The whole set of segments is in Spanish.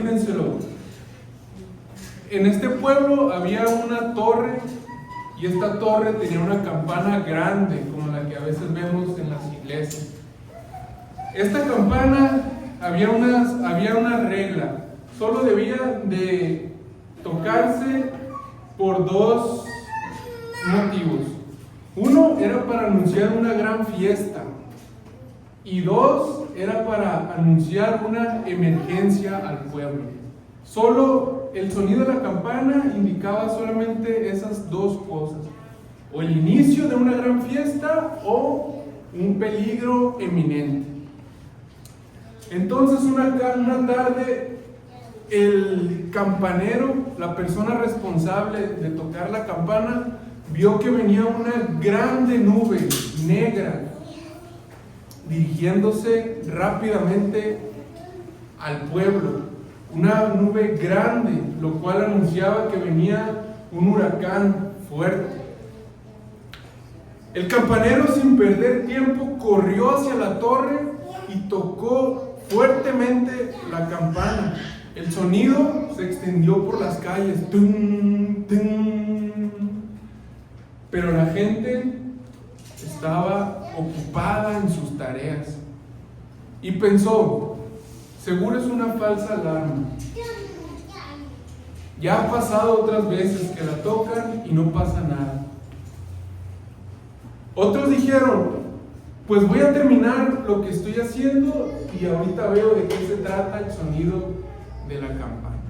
imagínenselo. En este pueblo había una torre, y esta torre tenía una campana grande, como la que a veces vemos en las iglesias. Esta campana había una regla, solo debía de tocarse por dos motivos. Uno era para anunciar una gran fiesta, y dos era para anunciar una emergencia al pueblo. Solo el sonido de la campana indicaba solamente esas dos cosas: o el inicio de una gran fiesta o un peligro eminente. Entonces una tarde, el campanero, la persona responsable de tocar la campana, vio que venía una grande nube negra dirigiéndose rápidamente al pueblo. Una nube grande, lo cual anunciaba que venía un huracán fuerte. El campanero, sin perder tiempo, corrió hacia la torre y tocó fuertemente la campana. El sonido se extendió por las calles. ¡Tum, tum! Pero la gente estaba ocupada en sus tareas y pensó: seguro es una falsa alarma. Ya ha pasado otras veces que la tocan y no pasa nada. Otros dijeron: pues voy a terminar lo que estoy haciendo y ahorita veo de qué se trata el sonido de la campana.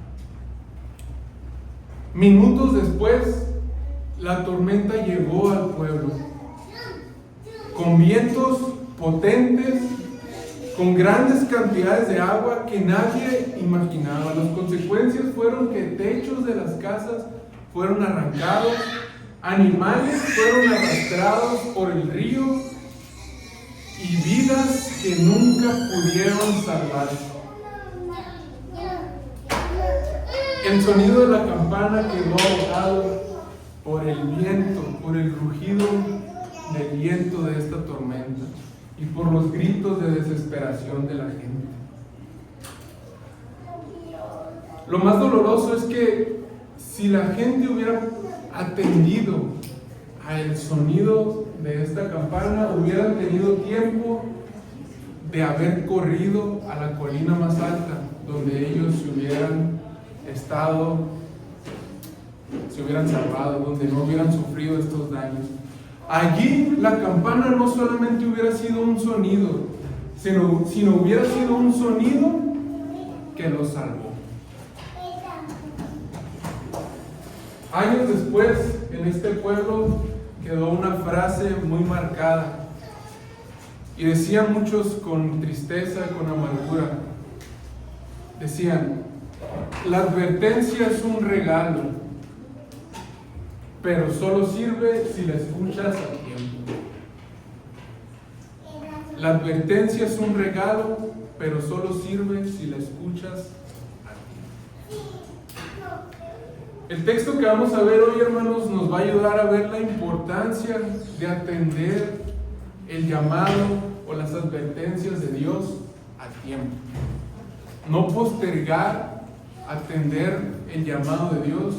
Minutos después, la tormenta llegó al pueblo, con vientos potentes, con grandes cantidades de agua que nadie imaginaba. Las consecuencias fueron que techos de las casas fueron arrancados, animales fueron arrastrados por el río y vidas que nunca pudieron salvarse. El sonido de la campana quedó ahogado por el viento, por el rugido del viento de esta tormenta y por los gritos de desesperación de la gente. Lo más doloroso es que si la gente hubiera atendido al sonido de esta campana, hubieran tenido tiempo de haber corrido a la colina más alta, donde ellos se hubieran salvado, donde no hubieran sufrido estos daños. Allí la campana no solamente hubiera sido un sonido, sino hubiera sido un sonido que los salvó. Años después, en este pueblo quedó una frase muy marcada, y decían muchos con tristeza, con amargura. Decían: la advertencia es un regalo, pero solo sirve si la escuchas a tiempo. La advertencia es un regalo, pero solo sirve si la escuchas a tiempo. El texto que vamos a ver hoy, hermanos, nos va a ayudar a ver la importancia de atender el llamado o las advertencias de Dios a tiempo. No postergar atender el llamado de Dios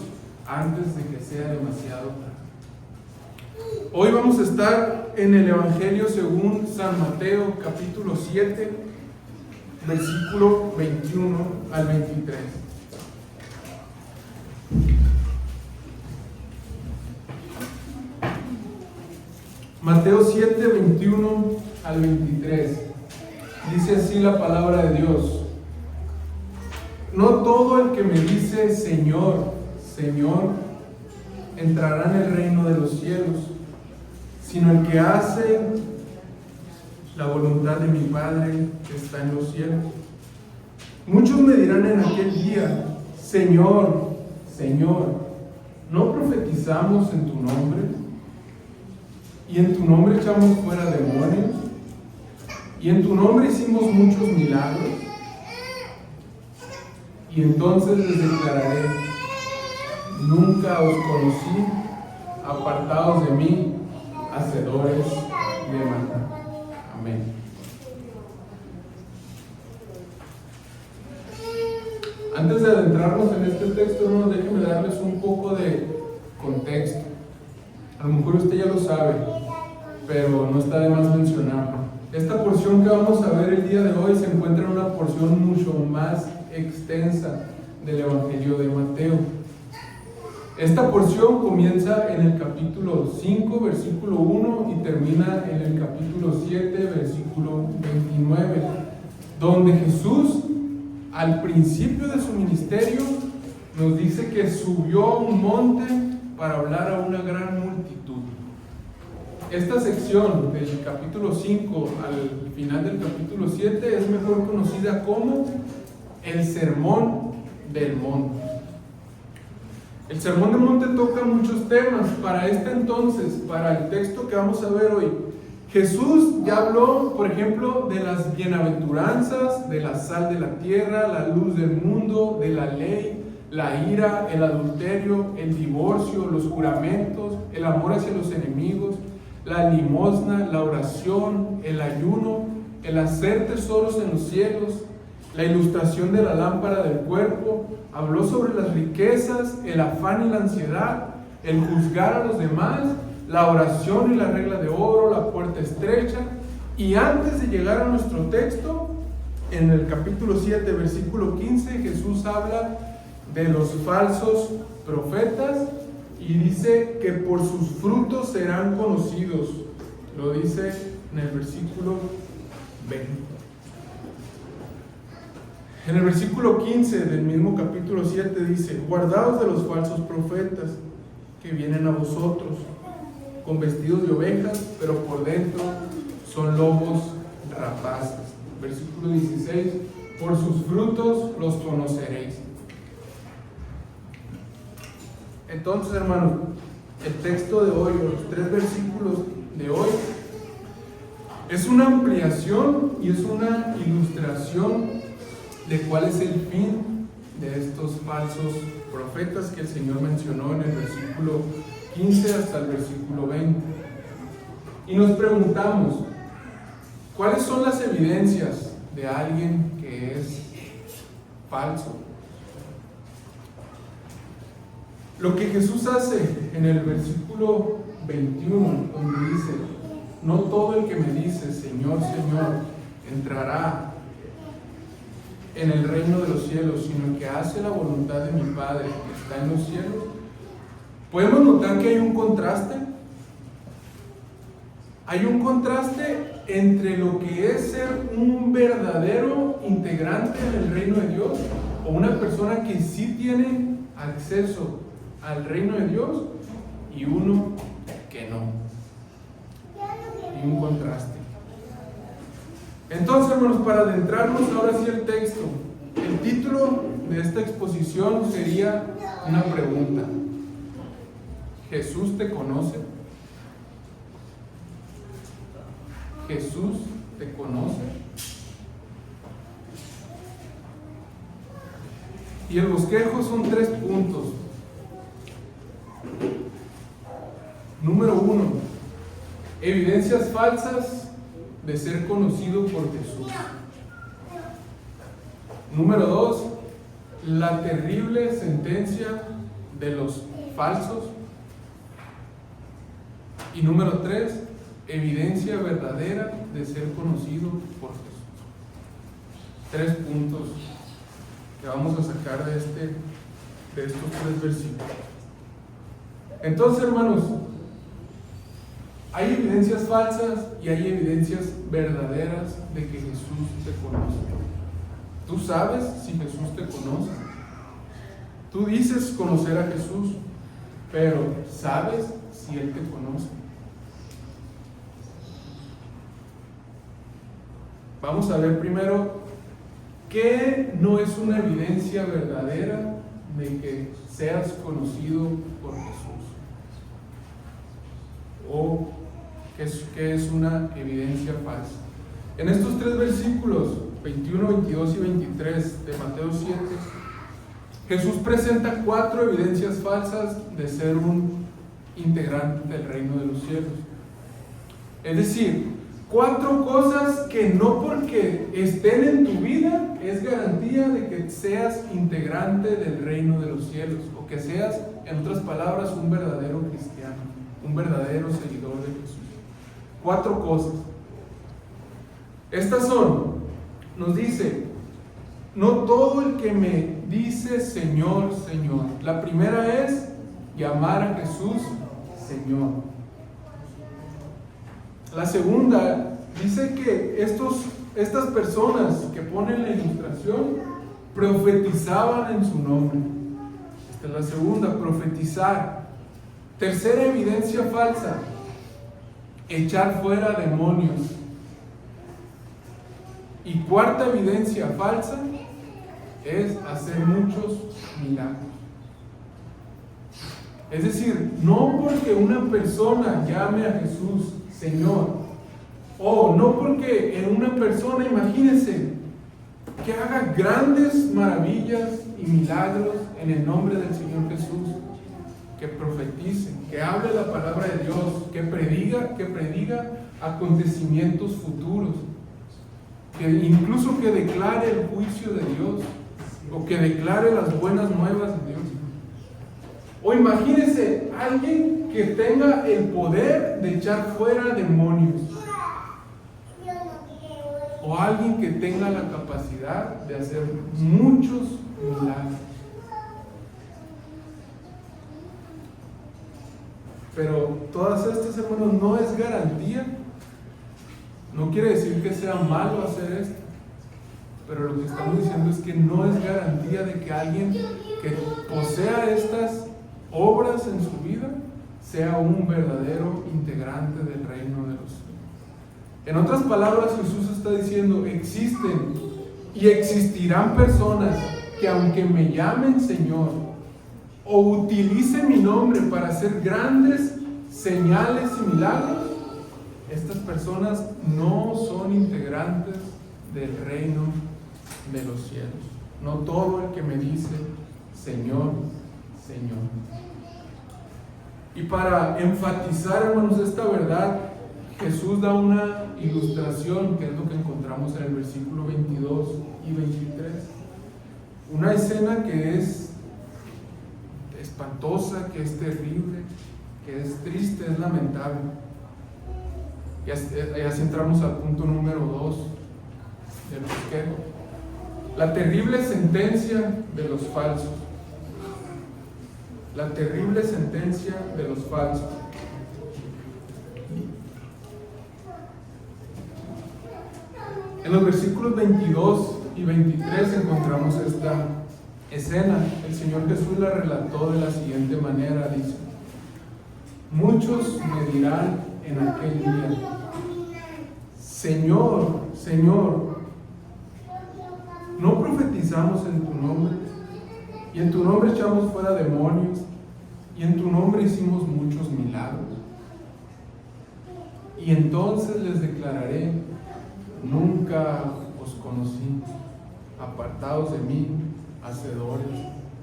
antes de que sea demasiado tarde. Hoy vamos a estar en el Evangelio según San Mateo, capítulo 7, versículo 21 al 23. Mateo 7, 21 al 23. Dice así la palabra de Dios: no todo el que me dice Señor, Señor, entrará en el reino de los cielos, sino el que hace la voluntad de mi Padre que está en los cielos. Muchos me dirán en aquel día: Señor, Señor, ¿no profetizamos en tu nombre? ¿Y en tu nombre echamos fuera demonios? ¿Y en tu nombre hicimos muchos milagros? Y entonces les declararé: nunca os conocí, apartados de mí, hacedores de maldad. Amén. Antes de adentrarnos en este texto, hermanos, déjenme darles un poco de contexto. A lo mejor usted ya lo sabe, pero no está de más mencionarlo. Esta porción que vamos a ver el día de hoy se encuentra en una porción mucho más extensa del Evangelio de Mateo. Esta porción comienza en el capítulo 5, versículo 1 y termina en el capítulo 7, versículo 29, donde Jesús, al principio de su ministerio, nos dice que subió a un monte para hablar a una gran multitud. Esta sección del capítulo 5 al final del capítulo 7 es mejor conocida como el Sermón del Monte. El Sermón del Monte toca muchos temas. Para este entonces, para el texto que vamos a ver hoy, Jesús ya habló, por ejemplo, de las bienaventuranzas, de la sal de la tierra, la luz del mundo, de la ley, la ira, el adulterio, el divorcio, los juramentos, el amor hacia los enemigos, la limosna, la oración, el ayuno, el hacer tesoros en los cielos, la ilustración de la lámpara del cuerpo. Habló sobre las riquezas, el afán y la ansiedad, el juzgar a los demás, la oración y la regla de oro, la puerta estrecha. Y antes de llegar a nuestro texto, en el capítulo 7, versículo 15, Jesús habla de los falsos profetas y dice que por sus frutos serán conocidos. Lo dice en el versículo 20. En el versículo 15 del mismo capítulo 7 dice: guardaos de los falsos profetas que vienen a vosotros con vestidos de ovejas, pero por dentro son lobos rapaces. Versículo 16: por sus frutos los conoceréis. Entonces, hermanos, el texto de hoy, los 3 versículos de hoy, es una ampliación y es una ilustración de cuál es el fin de estos falsos profetas que el Señor mencionó en el versículo 15 hasta el versículo 20. Y nos preguntamos, ¿cuáles son las evidencias de alguien que es falso? Lo que Jesús hace en el versículo 21, donde dice: no todo el que me dice Señor, Señor, entrará en el reino de los cielos, sino el que hace la voluntad de mi Padre que está en los cielos. Podemos notar que hay un contraste. Hay un contraste entre lo que es ser un verdadero integrante en el reino de Dios, o una persona que sí tiene acceso al reino de Dios, y uno que no. Y un contraste. Entonces, hermanos, para adentrarnos ahora sí al texto, el título de esta exposición sería una pregunta: ¿Jesús te conoce? ¿Jesús te conoce? Y el bosquejo son 3 puntos. Número 1, evidencias falsas de ser conocido por Jesús. Número 2, la terrible sentencia de los falsos. Y número 3, evidencia verdadera de ser conocido por Jesús. 3 puntos que vamos a sacar de estos 3 versículos. Entonces, hermanos, hay evidencias falsas y hay evidencias verdaderas de que Jesús te conoce. Tú sabes si Jesús te conoce. Tú dices conocer a Jesús, pero ¿sabes si Él te conoce? Vamos a ver primero qué no es una evidencia verdadera de que seas conocido por Jesús, o qué es una evidencia falsa. En estos 3 versículos, 21, 22 y 23 de Mateo 7, Jesús presenta 4 evidencias falsas de ser un integrante del reino de los cielos. Es decir, 4 cosas que no porque estén en tu vida es garantía de que seas integrante del reino de los cielos, o que seas, en otras palabras, un verdadero cristiano, un verdadero seguidor de Jesús. 4 cosas. Estas son, nos dice, no todo el que me dice Señor, Señor. La primera es llamar a Jesús Señor. La segunda dice que estas personas que ponen la ilustración profetizaban en su nombre. Esta es la segunda, profetizar. Tercera evidencia falsa, echar fuera demonios. Y cuarta evidencia falsa es hacer muchos milagros. Es decir, no porque una persona llame a Jesús Señor, o no porque en una persona, imagínense, que haga grandes maravillas y milagros en el nombre del Señor Jesús, que profetice, que hable la palabra de Dios, que prediga acontecimientos futuros, que incluso que declare el juicio de Dios, o que declare las buenas nuevas de Dios. O imagínense alguien que tenga el poder de echar fuera demonios, o alguien que tenga la capacidad de hacer muchos milagros. Pero todas estas, hermanos, no es garantía. No quiere decir que sea malo hacer esto, pero lo que estamos diciendo es que no es garantía de que alguien que posea estas obras en su vida sea un verdadero integrante del reino de los cielos. En otras palabras, Jesús está diciendo, existen y existirán personas que aunque me llamen Señor o utilicen mi nombre para hacer grandes señales y milagros, estas personas no son integrantes del reino de los cielos. No todo el que me dice Señor, Señor. Y para enfatizar, hermanos, esta verdad, Jesús da una ilustración, que es lo que encontramos en el versículo 22 y 23. Una escena que es espantosa, que es terrible, que es triste, es lamentable. Y así entramos al punto número 2 del bosquejo. La terrible sentencia de los falsos. La terrible sentencia de los falsos. En los versículos 22 y 23 encontramos esta escena. El Señor Jesús la relató de la siguiente manera, dice: muchos me dirán en aquel día, Señor, Señor, ¿no profetizamos en tu nombre? Y en tu nombre echamos fuera demonios, y en tu nombre hicimos muchos milagros. Y entonces les declararé, nunca os conocí, apartados de mí, hacedores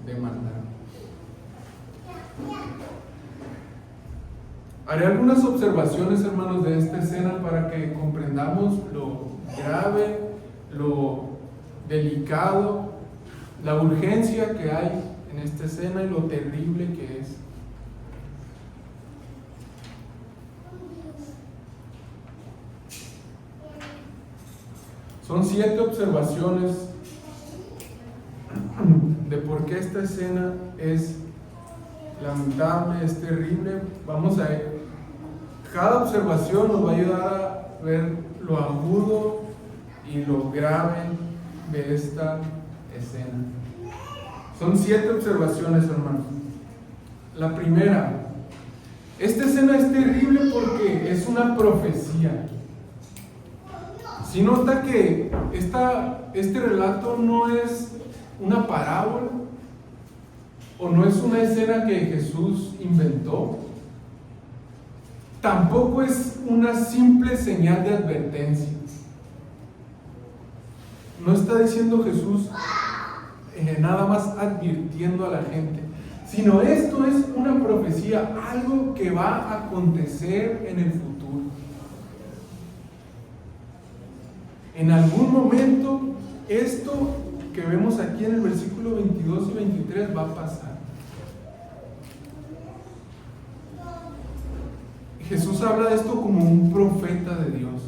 de maldad. Haré algunas observaciones, hermanos, de esta escena para que comprendamos lo grave, lo delicado, la urgencia que hay en esta escena y lo terrible que es. Son 7 observaciones de por qué esta escena es lamentable, es terrible. Vamos a ver. Cada observación nos va a ayudar a ver lo agudo y lo grave de esta escena. Son 7 observaciones, hermanos. La primera, esta escena es terrible porque es una profecía. Si nota que este relato no es una parábola o no es una escena que Jesús inventó, tampoco es una simple señal de advertencia. No está diciendo Jesús nada más advirtiendo a la gente, sino esto es una profecía, algo que va a acontecer en el futuro. En algún momento esto que vemos aquí en el versículo 22 y 23 va a pasar. Jesús habla de esto como un profeta de Dios.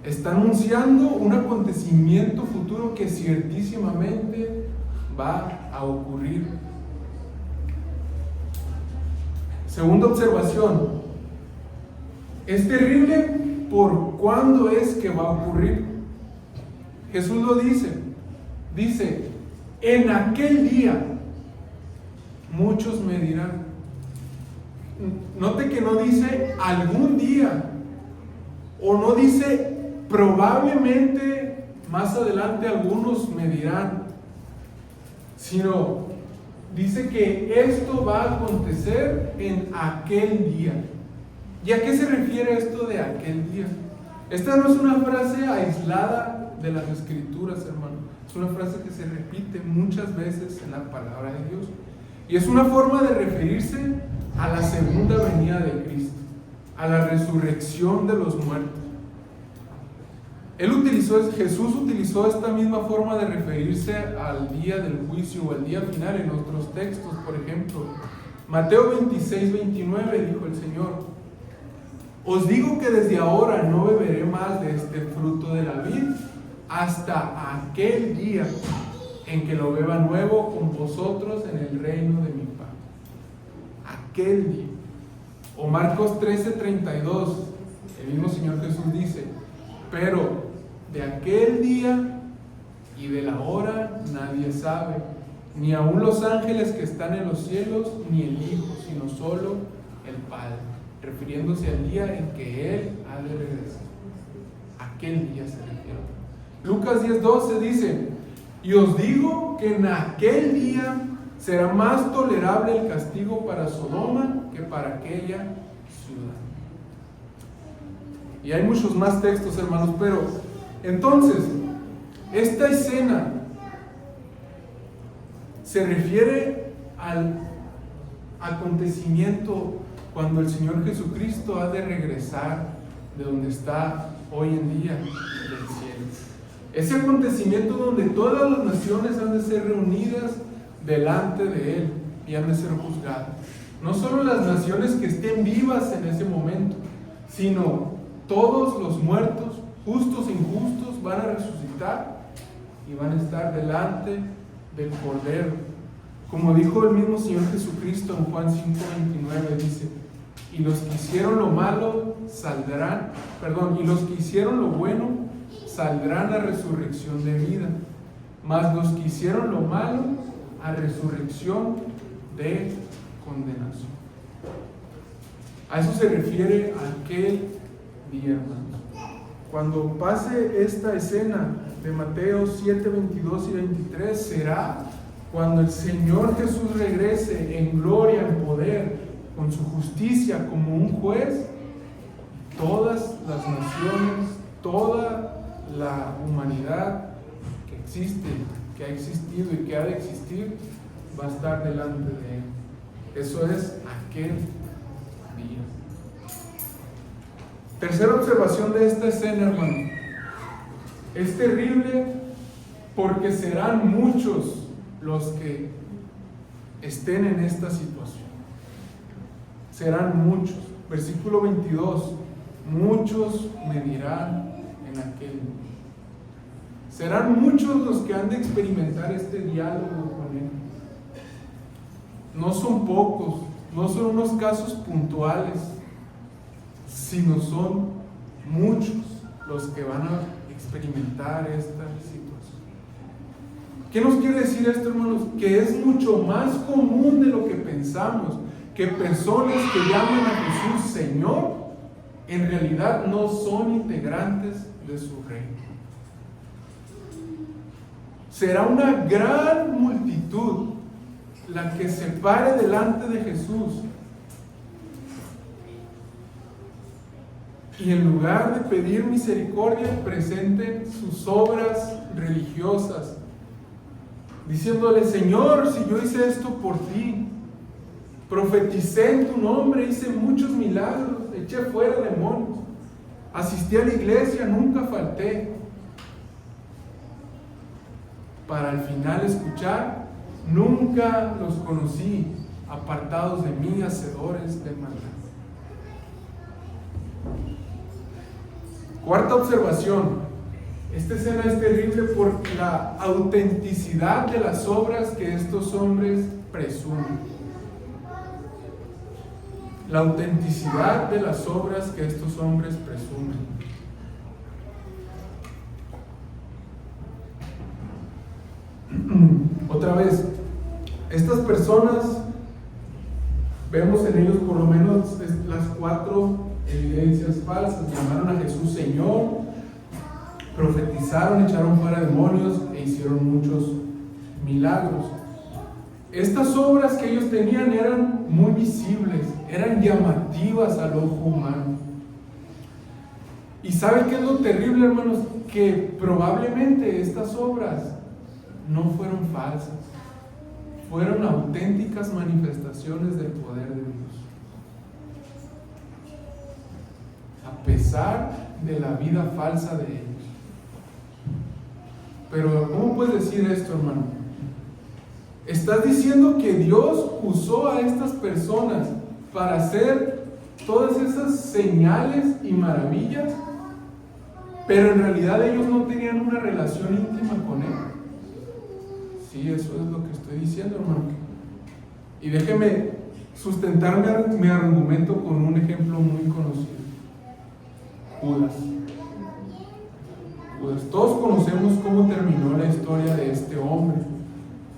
Está anunciando un acontecimiento futuro que ciertísimamente va a ocurrir. Segunda observación. Es terrible por cuándo es que va a ocurrir. Jesús lo dice. Dice, en aquel día muchos me dirán. Note que no dice algún día, o no dice probablemente más adelante algunos me dirán, sino dice que esto va a acontecer en aquel día. ¿Y a qué se refiere esto de aquel día? Esta no es una frase aislada de las Escrituras, hermano. Es una frase que se repite muchas veces en la palabra de Dios. Y es una forma de referirse a la segunda venida de Cristo, a la resurrección de los muertos. Jesús utilizó esta misma forma de referirse al día del juicio o al día final en otros textos. Por ejemplo, Mateo 26, 29 dijo el Señor: os digo que desde ahora no beberé más de este fruto de la vid hasta aquel día en que lo beba nuevo con vosotros en el reino de mi Padre. Aquel día. O Marcos 13:32, el mismo Señor Jesús dice: pero de aquel día y de la hora nadie sabe, ni aun los ángeles que están en los cielos, ni el Hijo, sino solo el Padre, refiriéndose al día en que Él ha de regresar. Aquel día se refiere. Lucas 10:12 dice: y os digo que en aquel día será más tolerable el castigo para Sodoma que para aquella ciudad. Y hay muchos más textos, hermanos, pero entonces, esta escena se refiere al acontecimiento cuando el Señor Jesucristo ha de regresar de donde está hoy en día, del cielo. Ese acontecimiento donde todas las naciones han de ser reunidas delante de Él y han de ser juzgadas. No solo las naciones que estén vivas en ese momento, sino todos los muertos, justos e injustos, van a resucitar y van a estar delante del Cordero. Como dijo el mismo Señor Jesucristo en Juan 5:29, dice: y los que hicieron lo malo saldrán, y los que hicieron lo bueno saldrán a resurrección de vida, mas los que hicieron lo malo a resurrección de condenación. A eso se refiere aquel día, hermanos. Cuando pase esta escena de Mateo 7, 22 y 23, será cuando el Señor Jesús regrese en gloria, en poder, con su justicia como un juez. Todas las naciones, toda la humanidad que existe, que ha existido y que ha de existir, va a estar delante de Él. Eso es aquel día. Tercera observación de esta escena, hermano. Es terrible porque serán muchos los que estén en esta situación. Serán muchos. Versículo 22. Muchos me dirán en aquel día. Serán muchos los que han de experimentar este diálogo con Él. No son pocos, no son unos casos puntuales, sino son muchos los que van a experimentar esta situación. ¿Qué nos quiere decir esto, hermanos? Que es mucho más común de lo que pensamos, que personas que llaman a Jesús Señor, en realidad no son integrantes de su reino. Será una gran multitud la que se pare delante de Jesús y en lugar de pedir misericordia presenten sus obras religiosas, diciéndole: Señor, si yo hice esto por ti, profeticé en tu nombre, hice muchos milagros, eché fuera demonios, asistí a la iglesia, nunca falté, para al final escuchar: nunca los conocí, apartados de mí, hacedores de maldad. Cuarta observación: esta escena es terrible por la autenticidad de las obras que estos hombres presumen. La autenticidad de las obras que estos hombres presumen. Otra vez, estas personas, vemos en ellos por lo menos las 4 evidencias falsas. Llamaron a Jesús Señor, profetizaron, echaron fuera demonios e hicieron muchos milagros. Estas obras que ellos tenían eran muy visibles, eran llamativas al ojo humano. ¿Y saben qué es lo terrible, hermanos? Que probablemente estas obras no fueron falsas, fueron auténticas manifestaciones del poder de Dios. A pesar de la vida falsa de ellos. Pero ¿cómo puedes decir esto, hermano? ¿Estás diciendo que Dios usó a estas personas para hacer todas esas señales y maravillas, pero en realidad ellos no tenían una relación íntima con Él? Sí, eso es lo que estoy diciendo, hermano. Y déjeme sustentar mi argumento con un ejemplo muy conocido: Judas. Todos conocemos cómo terminó la historia de este hombre.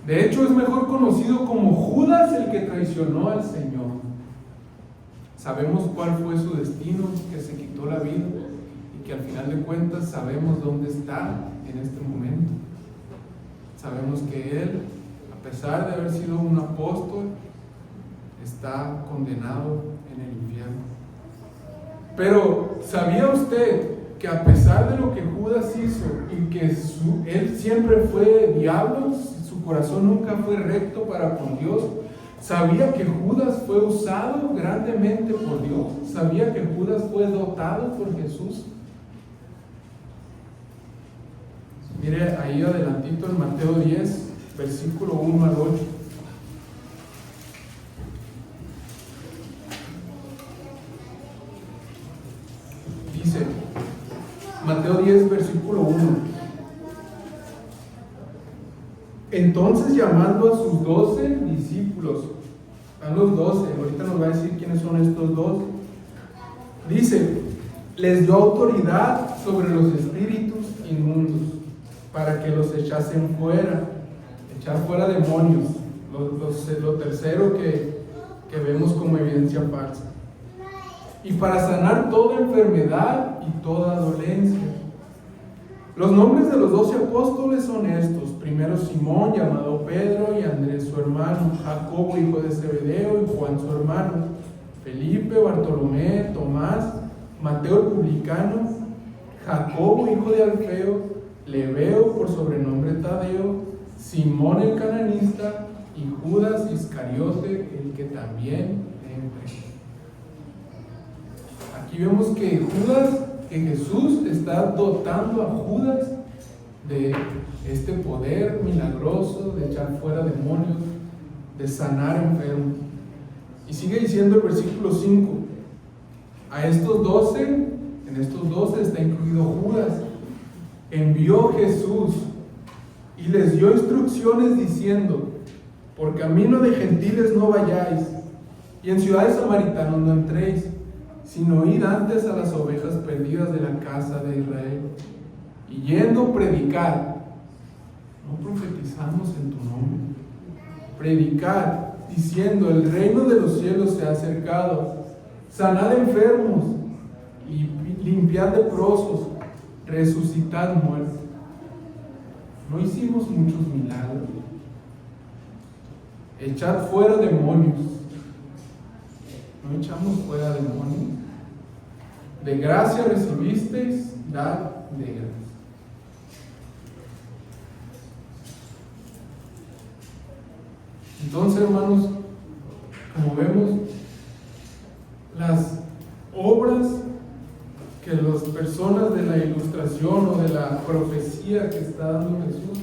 De hecho, es mejor conocido como Judas, el que traicionó al Señor. Sabemos cuál fue su destino, que se quitó la vida, y que al final de cuentas sabemos dónde está en este momento. Sabemos que él, a pesar de haber sido un apóstol, está condenado en el infierno. Pero ¿sabía usted que a pesar de lo que Judas hizo y que él siempre fue diablo, su corazón nunca fue recto para con Dios? ¿Sabía que Judas fue usado grandemente por Dios? ¿Sabía que Judas fue dotado por Jesús? Mire ahí adelantito en Mateo 10, versículo 1 al 8. Dice, Mateo 10, versículo 1. Entonces, llamando a sus 12 discípulos, están los 12, ahorita nos va a decir quiénes son estos 12. Dice, les dio autoridad sobre los espíritus inmundos, para que los echasen fuera, echar fuera demonios. Lo tercero que vemos como evidencia falsa. Y para sanar toda enfermedad y toda dolencia. Los nombres de los 12 apóstoles son estos: primero Simón, llamado Pedro, y Andrés su hermano, Jacobo hijo de Zebedeo y Juan su hermano, Felipe, Bartolomé, Tomás, Mateo el publicano, Jacobo hijo de Alfeo, Lebeo por sobrenombre Tadeo, Simón el cananista y Judas Iscariote, el que también le entregó. Aquí vemos que Jesús está dotando a Judas de este poder milagroso de echar fuera demonios, de sanar enfermos. Y sigue diciendo el versículo 5: a estos 12, en estos 12 está incluido Judas, envió Jesús y les dio instrucciones diciendo: por camino de gentiles no vayáis, y en ciudades samaritanas no entréis, sino id antes a las ovejas perdidas de la casa de Israel. Y yendo, predicar. No profetizamos en tu nombre. Predicar, diciendo: el reino de los cielos se ha acercado. Sanad enfermos, limpiad leprosos, resucitad muertos. No hicimos muchos milagros. Echad fuera demonios. No echamos fuera demonios. De gracia recibisteis, dad de gracia. Entonces, hermanos, como vemos, las obras que las personas de la ilustración o de la profecía que está dando Jesús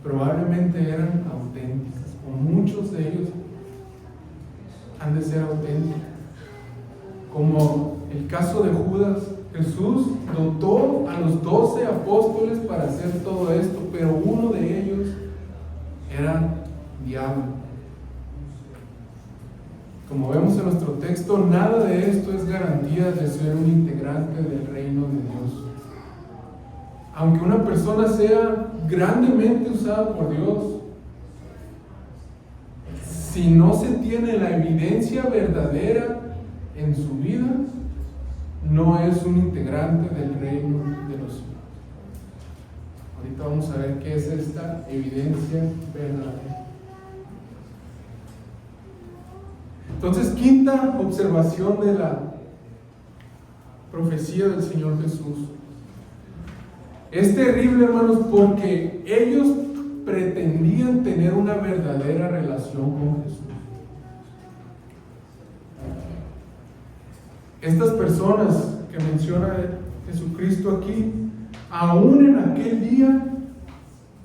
probablemente eran auténticas, o muchos de ellos han de ser auténticos. Como el caso de Judas, Jesús dotó a los 12 apóstoles para hacer todo esto, pero uno de ellos era diablo. Como vemos en nuestro texto, nada de esto es garantía de ser un integrante del reino de Dios. Aunque una persona sea grandemente usada por Dios, si no se tiene la evidencia verdadera en su vida, no es un integrante del reino de los cielos. Ahorita vamos a ver qué es esta evidencia verdadera. Entonces, quinta observación de la profecía del Señor Jesús. Es terrible, hermanos, porque ellos pretendían tener una verdadera relación con Jesús. Estas personas que menciona Jesucristo aquí, aún en aquel día,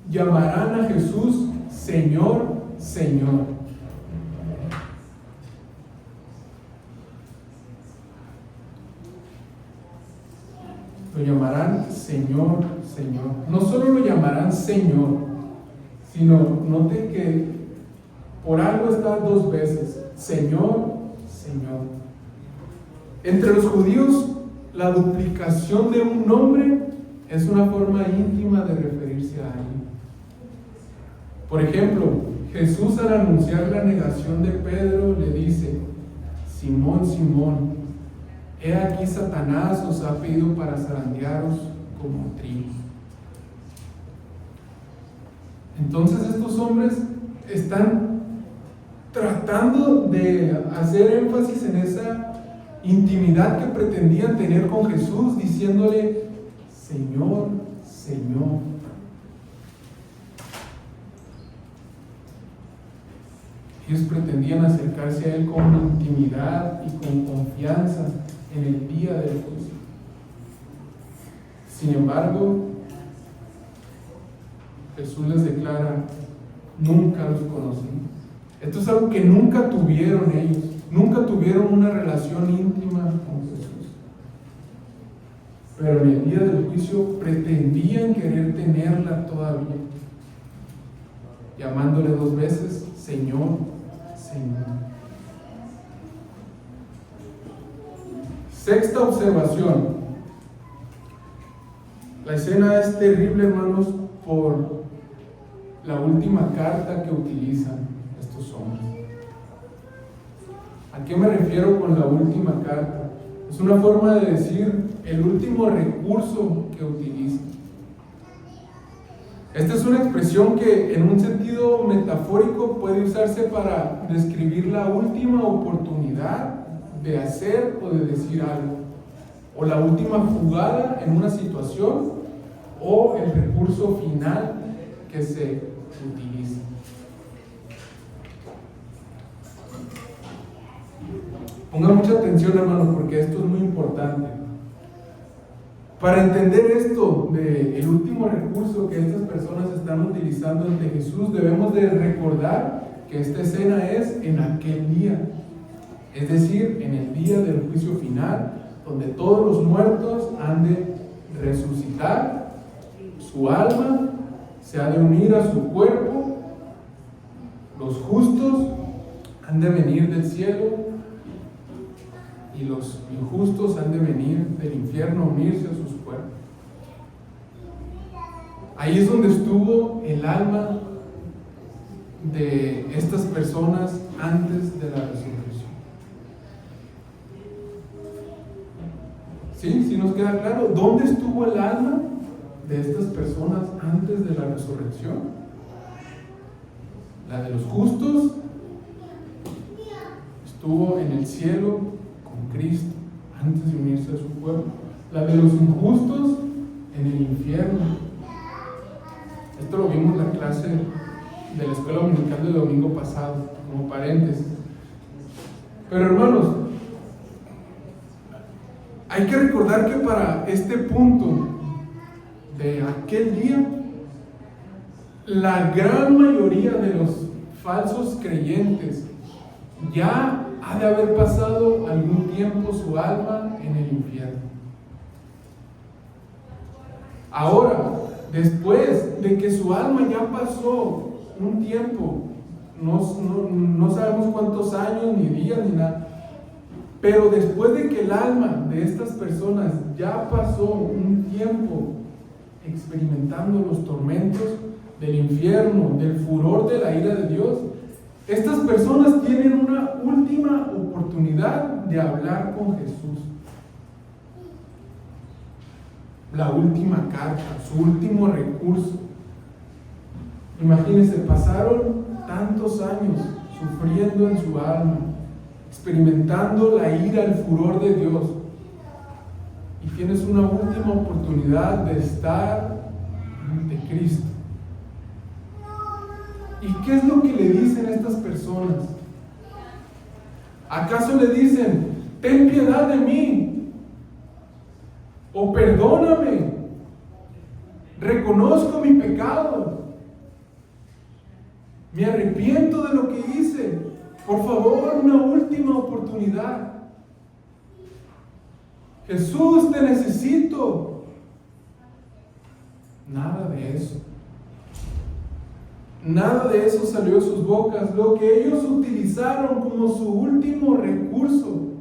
llamarán a Jesús Señor, Señor. Lo llamarán Señor, Señor. No solo lo llamarán Señor, sino note que por algo está dos veces, Señor, Señor. Entre los judíos, la duplicación de un nombre es una forma íntima de referirse a alguien. Por ejemplo, Jesús, al anunciar la negación de Pedro, le dice: Simón, Simón, he aquí Satanás os ha pedido para zarandearos como trigo. Entonces estos hombres están tratando de hacer énfasis en esa intimidad que pretendían tener con Jesús, diciéndole Señor, Señor. Ellos pretendían acercarse a Él con intimidad y con confianza en el día del juicio. Sin embargo, Jesús les declara: nunca los conocí. Esto es algo que nunca tuvieron ellos. Nunca tuvieron una relación íntima con Jesús. Pero en el día del juicio pretendían querer tenerla todavía, llamándole dos veces Señor, Señor. Sexta observación. La escena es terrible, hermanos, por la última carta que utilizan estos hombres. ¿A qué me refiero con la última carta? Es una forma de decir el último recurso que utilizan. Esta es una expresión que en un sentido metafórico puede usarse para describir la última oportunidad de hacer o de decir algo, o la última jugada en una situación, o el recurso final que se utiliza. Pongan mucha atención, hermanos, porque esto es muy importante. Para entender esto del último recurso que estas personas están utilizando ante Jesús, debemos de recordar que esta escena es en aquel día, es decir, en el día del juicio final, donde todos los muertos han de resucitar, su alma se ha de unir a su cuerpo, los justos han de venir del cielo y los injustos han de venir del infierno a unirse a sus cuerpos. Ahí es donde estuvo el alma de estas personas antes de la resurrección. ¿Sí? ¿Sí nos queda claro? ¿Dónde estuvo el alma de estas personas antes de la resurrección? La de los justos estuvo en el cielo con Cristo antes de unirse a su cuerpo. La de los injustos en el infierno. Esto lo vimos en la clase de la escuela dominical del domingo pasado, como paréntesis. Pero hermanos, hay que recordar que para este punto de aquel día, la gran mayoría de los falsos creyentes ya ha de haber pasado algún tiempo su alma en el infierno. Ahora, después de que su alma ya pasó un tiempo, no sabemos cuántos años, ni días, ni nada, pero después de que el alma de estas personas ya pasó un tiempo experimentando los tormentos del infierno, del furor de la ira de Dios, estas personas tienen una última oportunidad de hablar con Jesús. La última carta, su último recurso. Imagínense, pasaron tantos años sufriendo en su alma, experimentando la ira, el furor de Dios, y tienes una última oportunidad de estar ante Cristo. ¿Y qué es lo que le dicen estas personas? ¿Acaso le dicen, ten piedad de mí? ¿O perdóname? Reconozco mi pecado. Me arrepiento de lo que hice. Por favor, una última oportunidad. Jesús, te necesito. Nada de eso. Nada de eso salió de sus bocas. Lo que ellos utilizaron como su último recurso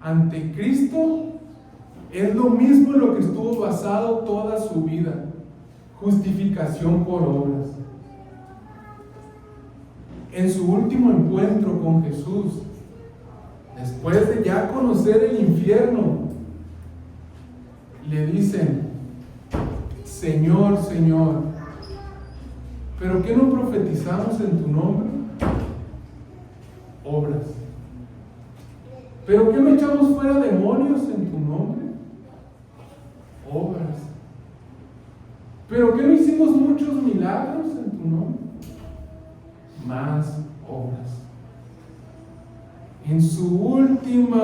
ante Cristo es lo mismo en lo que estuvo basado toda su vida: justificación por obras. En su último encuentro con Jesús, después de ya conocer el infierno, le dicen, Señor, Señor, ¿pero qué no profetizamos en tu nombre? Obras. ¿Pero qué no echamos fuera demonios en tu nombre? Obras. ¿Pero qué no hicimos muchos milagros en tu nombre? Más obras. En su último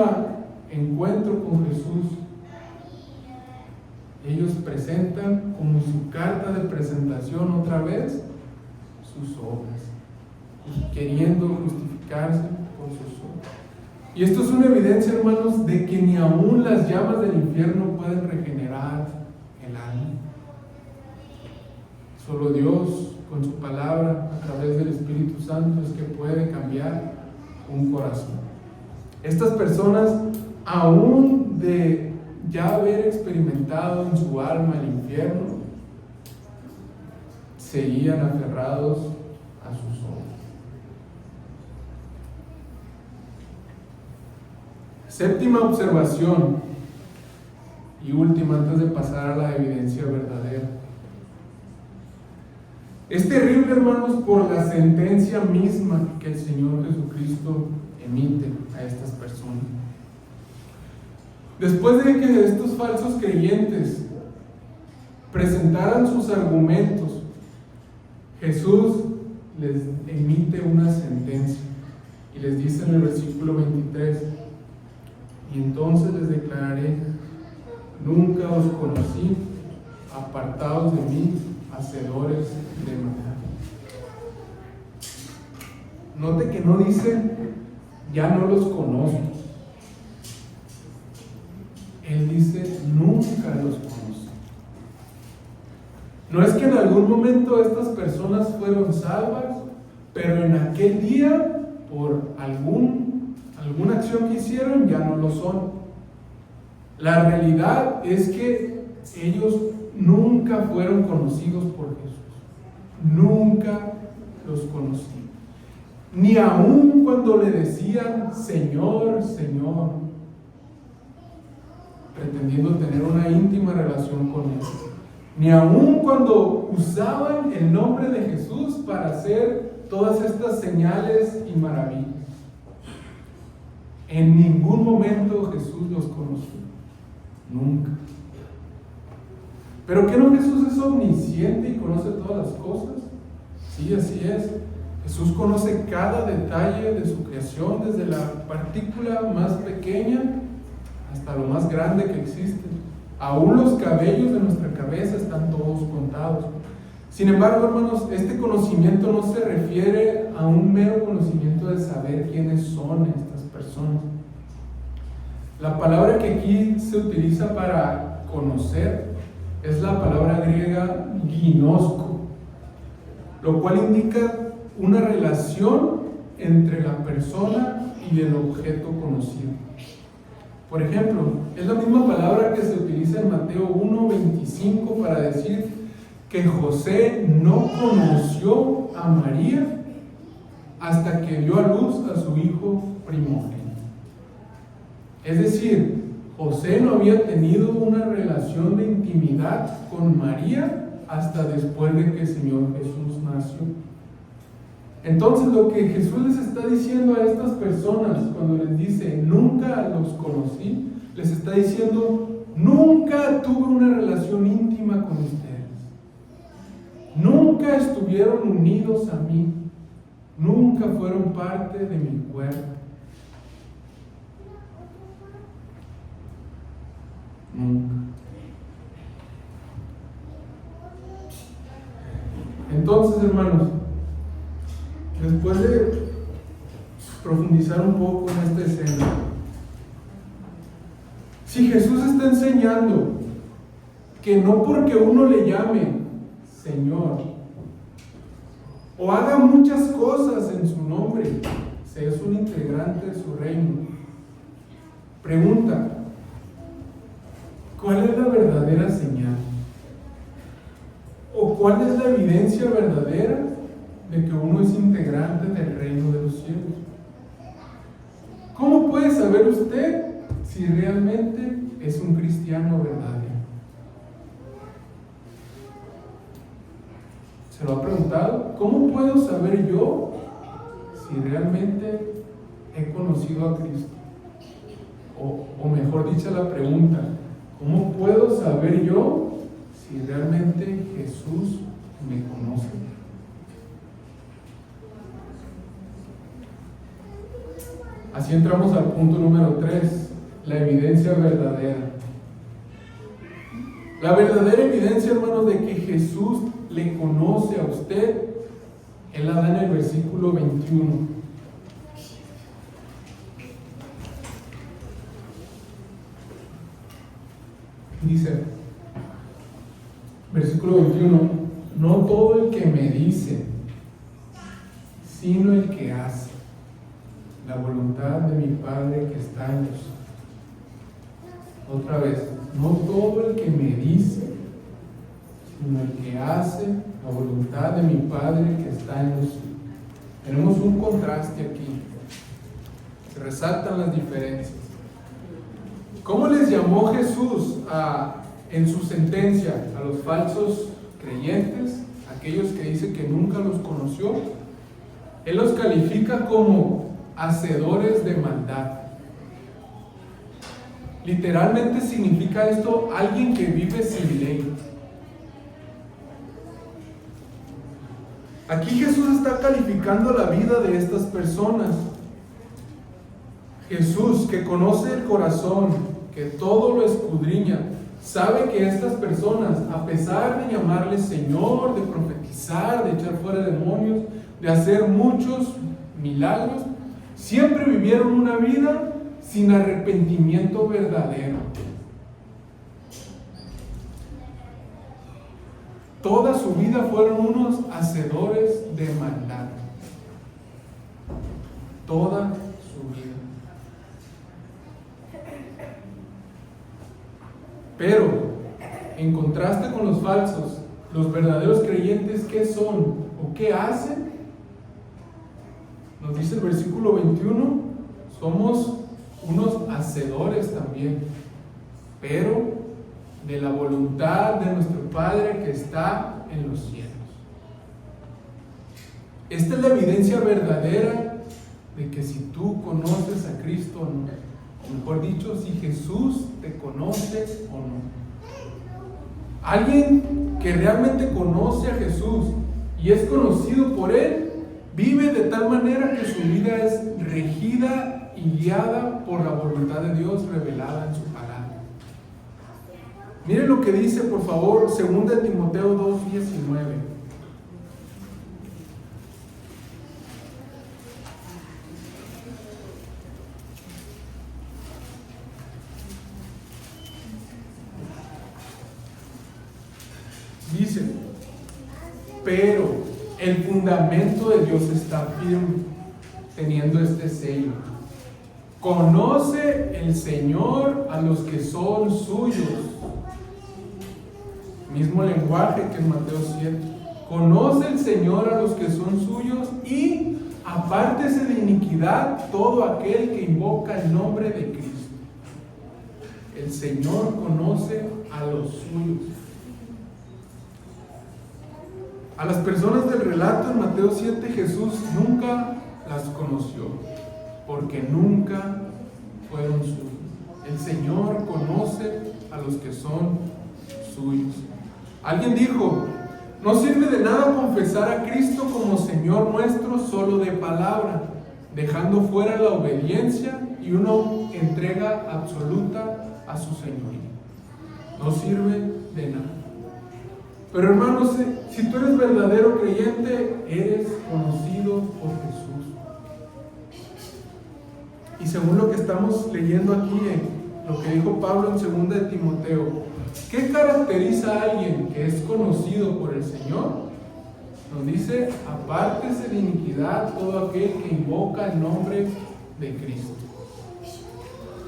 encuentro con Jesús, ellos presentan como su carta de presentación otra vez sus obras, queriendo justificarse por sus obras. Y esto es una evidencia, hermanos, de que ni aún las llamas del infierno pueden regenerar el alma. Solo Dios, con su palabra, a través del Espíritu Santo, es que puede cambiar un corazón. Estas personas, aún de ya haber experimentado en su alma el infierno, seguían aferrados a sus obras. Séptima observación y última antes de pasar a la evidencia verdadera. Es terrible, hermanos, por la sentencia misma que el Señor Jesucristo emite a estas personas. Después de que estos falsos creyentes presentaran sus argumentos, Jesús les emite una sentencia y les dice en el versículo 23: y entonces les declararé, nunca os conocí, apartados de mí, hacedores de maldad. Note que no dice, ya no los conozco. Él dice, nunca los conocí. No es que en algún momento estas personas fueron salvas, pero en aquel día, por alguna acción que hicieron, ya no lo son. La realidad es que ellos nunca fueron conocidos por Jesús. Nunca los conocí. Ni aun cuando le decían Señor, Señor, pretendiendo tener una íntima relación con Él. Ni aun cuando usaban el nombre de Jesús para hacer todas estas señales y maravillas. En ningún momento Jesús los conoció. Nunca. ¿Pero qué no Jesús es omnisciente y conoce todas las cosas? Sí, así es. Jesús conoce cada detalle de su creación, desde la partícula más pequeña hasta lo más grande que existe. Aún los cabellos de nuestra cabeza están todos contados. Sin embargo, hermanos, este conocimiento no se refiere a un mero conocimiento de saber quiénes son estas personas. La palabra que aquí se utiliza para conocer es la palabra griega ginosko, lo cual indica una relación entre la persona y el objeto conocido. Por ejemplo, es la misma palabra que se utiliza en Mateo 1:25 para decir que José no conoció a María hasta que dio a luz a su hijo primogénito. Es decir, José no había tenido una relación de intimidad con María hasta después de que el Señor Jesús nació. Entonces, lo que Jesús les está diciendo a estas personas cuando les dice nunca los conocí, les está diciendo nunca tuve una relación íntima con ustedes. Nunca estuvieron unidos a mí, nunca fueron parte de mi cuerpo. Nunca. Entonces, hermanos, después de profundizar un poco en esta escena, si Jesús está enseñando que no porque uno le llame Señor o haga muchas cosas en su nombre, se es un integrante de su reino. Pregunta: ¿cuál es la verdadera señal? ¿O cuál es la evidencia verdadera de que uno es integrante del reino de los cielos? ¿Cómo puede saber usted si realmente es un cristiano verdadero? ¿Se lo ha preguntado? ¿Cómo puedo saber yo si realmente he conocido a Cristo? O mejor dicha la pregunta: ¿cómo puedo saber yo si realmente Jesús me conoce? Así entramos al punto número 3, la evidencia verdadera. La verdadera evidencia, hermanos, de que Jesús le conoce a usted, Él la da en el versículo 21. Dice, versículo 21, no todo el que me dice, sino el que hace la voluntad de mi Padre que está en los cielos. Otra vez, no todo el que me dice, sino el que hace la voluntad de mi Padre que está en los cielos. Tenemos un contraste aquí, se resaltan las diferencias. ¿Cómo les llamó Jesús en su sentencia a los falsos creyentes, aquellos que dicen que nunca los conoció? Él los califica como hacedores de maldad. Literalmente significa esto alguien que vive sin ley. Aquí Jesús está calificando la vida de estas personas. Jesús, que conoce el corazón, que todo lo escudriña, sabe que estas personas, a pesar de llamarle Señor, de profetizar, de echar fuera demonios, de hacer muchos milagros, siempre vivieron una vida sin arrepentimiento verdadero. Toda su vida fueron unos hacedores de maldad. Toda su vida. Pero, en contraste con los falsos, los verdaderos creyentes, ¿qué son o qué hacen? Nos dice el versículo 21, somos unos hacedores también, pero de la voluntad de nuestro Padre que está en los cielos. Esta es la evidencia verdadera de que si tú conoces a Cristo o no, o mejor dicho, si Jesús te conoce o no. Alguien que realmente conoce a Jesús y es conocido por Él, vive de tal manera que su vida es regida y guiada por la voluntad de Dios revelada en su palabra. Miren lo que dice, por favor, 2 Timoteo 2:19. Dice, pero el fundamento de Dios está firme, teniendo este sello. Conoce el Señor a los que son suyos. Mismo lenguaje que en Mateo 7. Conoce el Señor a los que son suyos y apártese de iniquidad todo aquel que invoca el nombre de Cristo. El Señor conoce a los suyos. A las personas del relato en Mateo 7, Jesús nunca las conoció, porque nunca fueron suyos. El Señor conoce a los que son suyos. Alguien dijo, no sirve de nada confesar a Cristo como Señor nuestro solo de palabra, dejando fuera la obediencia y una entrega absoluta a su señoría. No sirve de nada. Pero hermanos, si tú eres verdadero creyente, eres conocido por Jesús. Y según lo que estamos leyendo aquí, en lo que dijo Pablo en 2 de Timoteo, ¿qué caracteriza a alguien que es conocido por el Señor? Nos dice, apártese de iniquidad todo aquel que invoca el nombre de Cristo.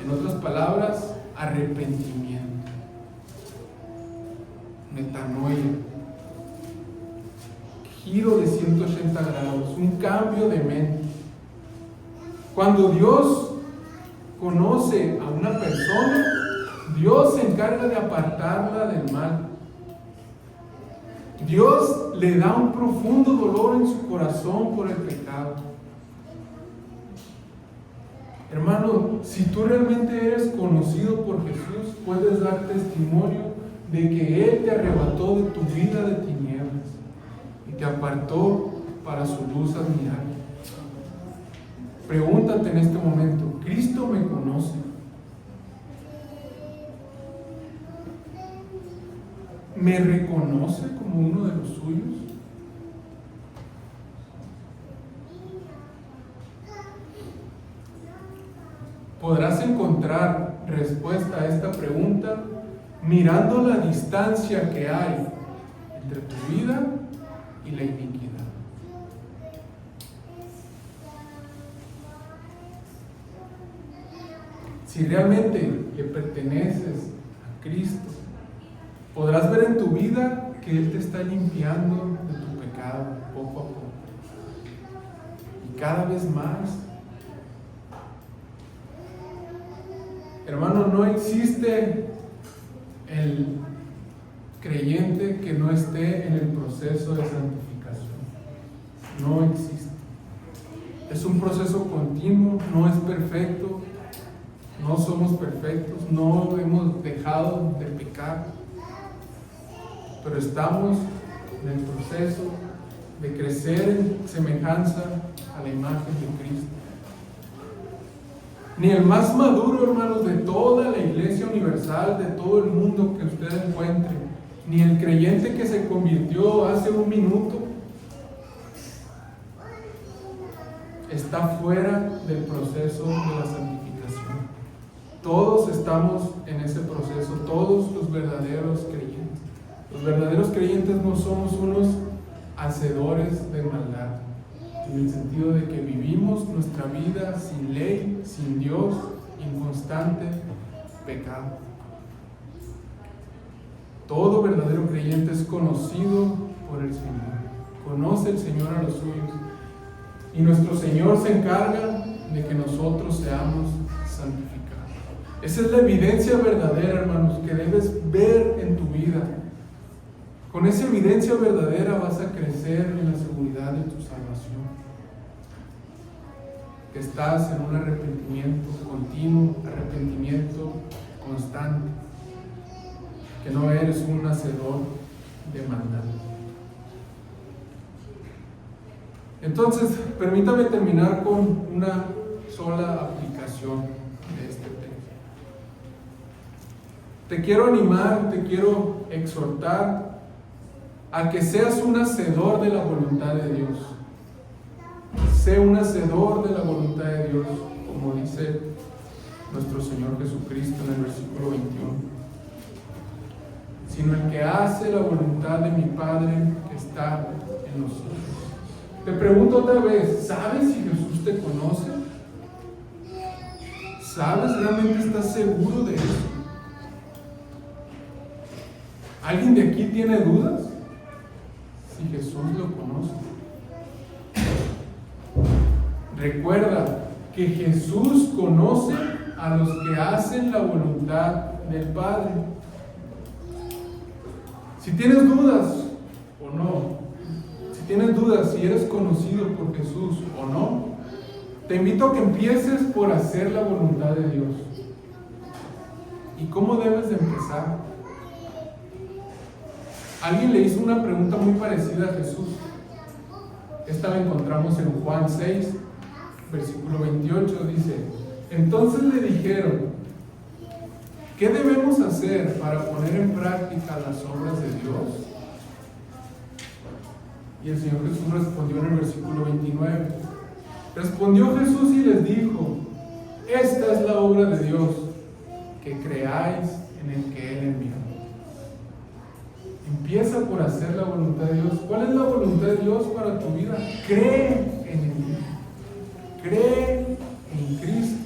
En otras palabras, arrepentimiento, metanoia, giro de 180 grados, un cambio de mente. Cuando Dios conoce a una persona, Dios se encarga de apartarla del mal. Dios le da un profundo dolor en su corazón por el pecado. Hermano, si tú realmente eres conocido por Jesús, puedes dar testimonio de que Él te arrebató de tu vida de tinieblas y te apartó para su luz admirable. Pregúntate en este momento, ¿Cristo me conoce? ¿Me reconoce como uno de los suyos? Podrás encontrar respuesta a esta pregunta mirando la distancia que hay entre tu vida y la iniquidad. Si realmente le perteneces a Cristo, podrás ver en tu vida que Él te está limpiando de tu pecado poco a poco. Y cada vez más. Hermano, no existe el creyente que no esté en el proceso de santificación. No existe. Es un proceso continuo, no es perfecto. No somos perfectos, no hemos dejado de pecar, pero estamos en el proceso de crecer en semejanza a la imagen de Cristo. Ni el más maduro, hermanos, de toda la iglesia universal, de todo el mundo que usted encuentre, ni el creyente que se convirtió hace un minuto, está fuera del proceso de la santificación. Todos estamos en ese proceso, todos los verdaderos creyentes. Los verdaderos creyentes no somos unos hacedores de maldad, en el sentido de que vivimos nuestra vida sin ley, sin Dios, en constante pecado. Todo verdadero creyente es conocido por el Señor. Conoce el Señor a los suyos. Y nuestro Señor se encarga de que nosotros seamos santificados. Esa es la evidencia verdadera, hermanos, que debes ver en tu vida. Con esa evidencia verdadera vas a crecer en la seguridad de tu salvación. Que estás en un arrepentimiento continuo, arrepentimiento constante. Que no eres un hacedor de maldad. Entonces, permítame terminar con una sola aplicación de este texto. Te quiero animar, te quiero exhortar a que seas un hacedor de la voluntad de Dios. Sé un hacedor de la voluntad de Dios, como dice nuestro Señor Jesucristo en el versículo 21. sino el que hace la voluntad de mi Padre que está en los cielos. Te pregunto otra vez, ¿sabes si Jesús te conoce? ¿Sabes? ¿Realmente estás seguro de eso? ¿Alguien de aquí tiene dudas? Si Jesús lo conoce. Recuerda que Jesús conoce a los que hacen la voluntad del Padre. Si tienes dudas o no, si tienes dudas si eres conocido por Jesús o no, te invito a que empieces por hacer la voluntad de Dios. ¿Y cómo debes de empezar? Alguien le hizo una pregunta muy parecida a Jesús. Esta la encontramos en Juan 6, versículo 28, dice: entonces le dijeron, ¿qué debemos hacer para poner en práctica las obras de Dios? Y el Señor Jesús respondió en el versículo 29. Respondió Jesús y les dijo: esta es la obra de Dios, que creáis en el que Él envió. Empieza por hacer la voluntad de Dios. ¿Cuál es la voluntad de Dios para tu vida? Cree en Él. Cree en Cristo.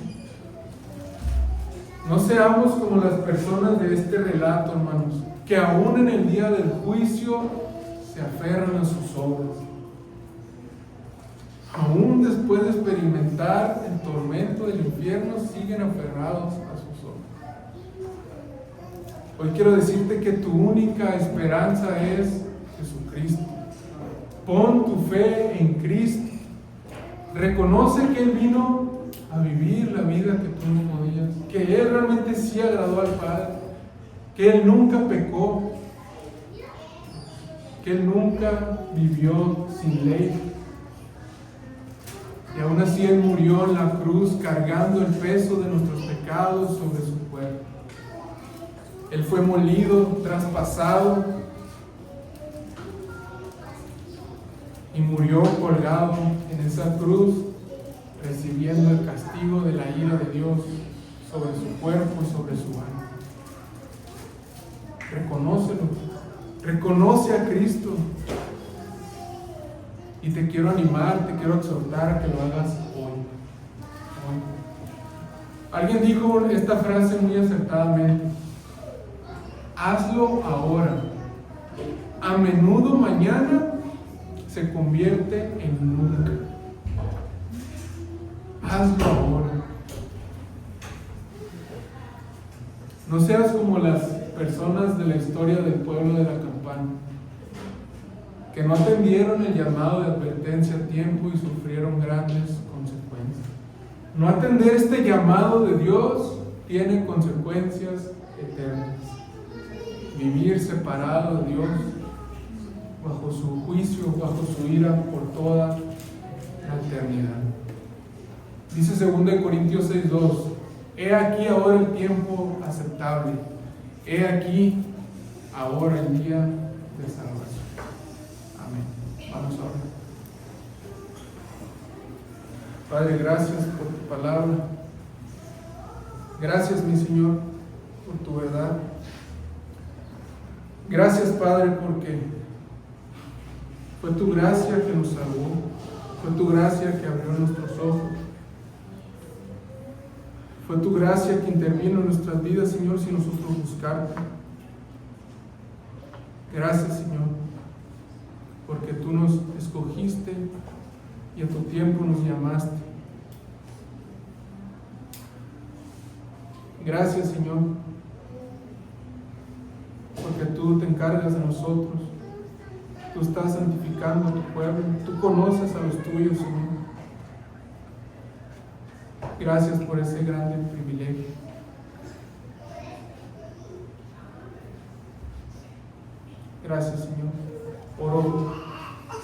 No seamos como las personas de este relato, hermanos, que aún en el día del juicio se aferran a sus obras. Aún después de experimentar el tormento del infierno, siguen aferrados a sus obras. Hoy quiero decirte que tu única esperanza es Jesucristo. Pon tu fe en Cristo. Reconoce que Él vino a vivir la vida que tú no podías, que Él realmente sí agradó al Padre, que Él nunca pecó, que Él nunca vivió sin ley. Y aún así Él murió en la cruz cargando el peso de nuestros pecados sobre su cuerpo. Él fue molido, traspasado y murió colgado en esa cruz, recibiendo el castigo de la ira de Dios sobre su cuerpo y sobre su alma. Reconócelo, reconoce a Cristo. Y te quiero animar, te quiero exhortar a que lo hagas hoy. Alguien dijo esta frase muy acertadamente: hazlo ahora. A menudo mañana se convierte en nunca. Hazlo ahora. No seas como las personas de la historia del pueblo de la campana, que no atendieron el llamado de advertencia a tiempo y sufrieron grandes consecuencias. No atender este llamado de Dios tiene consecuencias eternas. Vivir separado de Dios, bajo su juicio, bajo su ira por toda la eternidad. Dice 2 Corintios 6:2: he aquí ahora el tiempo aceptable, he aquí ahora el día de salvación. Amén. Vamos a orar. Padre, gracias por tu palabra. Gracias, mi Señor, por tu verdad. Gracias, Padre, porque fue tu gracia que nos salvó, fue tu gracia que abrió nuestros ojos, fue tu gracia que intervino en nuestras vidas, Señor, sin nosotros buscarte. Gracias, Señor, porque tú nos escogiste y a tu tiempo nos llamaste. Gracias, Señor, porque tú te encargas de nosotros. Tú estás santificando a tu pueblo. Tú conoces a los tuyos, Señor. Gracias por ese grande privilegio. Gracias, Señor. Oro,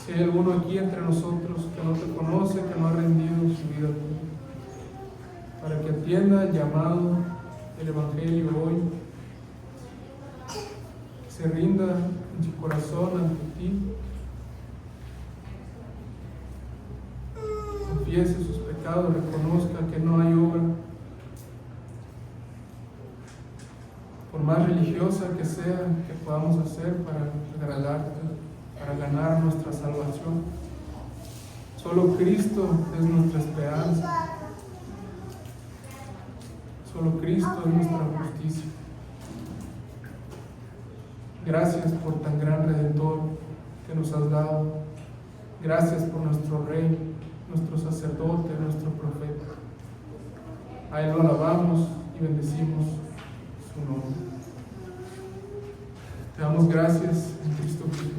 si hay alguno aquí entre nosotros que no te conoce, que no ha rendido su vida a ti, para que atienda el llamado del Evangelio hoy, se rinda en su corazón ante ti, confiese sus pecados, reconozca que no hay obra por más religiosa que sea, que podamos hacer para agradarte, para ganar nuestra salvación. Solo Cristo es nuestra esperanza. Solo Cristo es nuestra justicia. Gracias por tan gran Redentor que nos has dado. Gracias por nuestro Rey, nuestro sacerdote, nuestro profeta. A Él lo alabamos y bendecimos su nombre. Te damos gracias en Cristo Jesús.